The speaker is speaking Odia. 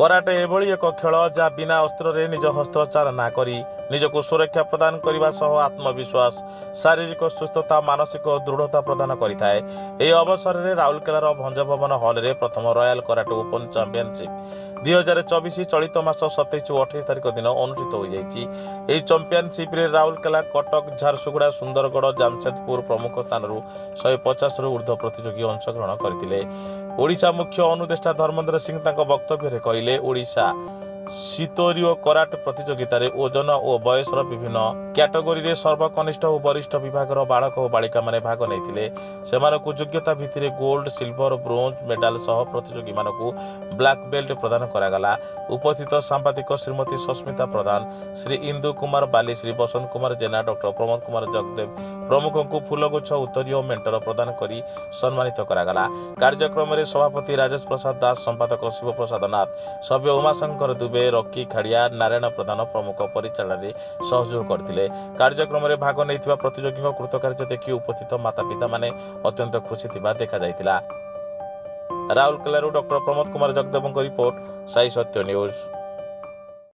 कराटे एभଳି एक खेल जहाँ बिना अस्त्र निज हस्त्र चालना करी निजको सुरक्षा प्रदान करने सह आत्मविश्वास शारीरिक सुस्थता मानसिक दृढ़ता प्रदान करिथाए। ଏହି ଅବସରରେ ରାଉରକେଲାର ଭଞ୍ଜଭବନ ହଲ୍ରେ ପ୍ରଥମ ରୟାଲ କରାଟେ ଓପନ ଚାମ୍ପିଅନସିପ୍ 2024 ଚଳିତ ମାସ 27 ଓ 28 ତାରିଖ ଦିନ ଅନୁଷ୍ଠିତ ହୋଇଯାଇଛି। ଏହି ଚାମ୍ପିଅନସିପ୍ରେ ରାଉରକେଲା କଟକ ଝାରସୁଗୁଡ଼ା ସୁନ୍ଦରଗଡ଼ ଜାମଶେଦପୁର ପ୍ରମୁଖ ସ୍ଥାନରୁ 150ରୁ ଉର୍ଦ୍ଧ୍ୱ ପ୍ରତିଯୋଗୀ ଅଂଶଗ୍ରହଣ କରିଥିଲେ। ଓଡ଼ିଶା ମୁଖ୍ୟ ଅନୁଦେଷ୍ଟା ଧର୍ମେନ୍ଦ୍ର ସିଂ ତାଙ୍କ ବକ୍ତବ୍ୟରେ କହିଲେ, ଓଡ଼ିଶା ଶିତୋରୀୟ କରାଟେ ପ୍ରତିଯୋଗିତାରେ ଓଜନ ଓ ବୟସର ବିଭିନ୍ନ କ୍ୟାଟେଗୋରୀରେ ସର୍ବକନିଷ୍ଠ ଓ ବରିଷ୍ଠ ବିଭାଗର ବାଳକ ଓ ବାଳିକାମାନେ ଭାଗ ନେଇଥିଲେ। ସେମାନଙ୍କୁ ଯୋଗ୍ୟତା ଭିତ୍ତିରେ ଗୋଲ୍ଡ, ସିଲଭର, ବ୍ରୋଞ୍ଜ ମେଡାଲ ସହ ପ୍ରତିଯୋଗୀମାନଙ୍କୁ ବ୍ଲାକ୍ ବେଲ୍ଟ ପ୍ରଦାନ କରାଗଲା। ଉପସ୍ଥିତ ସାମ୍ବାଦିକ ଶ୍ରୀମତୀ ସସ୍ମିତା ପ୍ରଧାନ, ଶ୍ରୀ ଇନ୍ଦୁ କୁମାର ବାଲି, ଶ୍ରୀ ବସନ୍ତ କୁମାର ଜେନା, ଡକ୍ଟର ପ୍ରମୋଦ କୁମାର ଜଗଦେବ ପ୍ରମୁଖଙ୍କୁ ଫୁଲଗୁଚ୍ଛ ଉତ୍ତରୀୟ ମେଣ୍ଟର ପ୍ରଦାନ କରି ସମ୍ମାନିତ କରାଗଲା। କାର୍ଯ୍ୟକ୍ରମରେ ସଭାପତି ରାଜେଶ ପ୍ରସାଦ ଦାସ, ସମ୍ପାଦକ ଶିବପ୍ରସାଦ ନାଥ, ସଭ୍ୟ ଉମାଶଙ୍କର ଦୁବେ, ରକି ଖାଡ଼ିଆ, ନାରାୟଣ ପ୍ରଧାନ ପ୍ରମୁଖ ପରିଚାଳନାରେ ସହଯୋଗ କରିଥିଲେ। କାର୍ଯ୍ୟକ୍ରମରେ ଭାଗ ନେଇଥିବା ପ୍ରତିଯୋଗୀଙ୍କ କୃତକାର୍ଯ୍ୟ ଦେଖି ଉପସ୍ଥିତ ମାତାପିତାମାନେ ଅତ୍ୟନ୍ତ ଖୁସି ଥିବା ଦେଖାଯାଇଥିଲା। ରାଉରକେଲାରୁ ଡକ୍ଟର ପ୍ରମୋଦ କୁମାର ଜଗଦେବଙ୍କ ରିପୋର୍ଟ, ସାଇ ସତ୍ୟ ନ୍ୟୁଜ୍।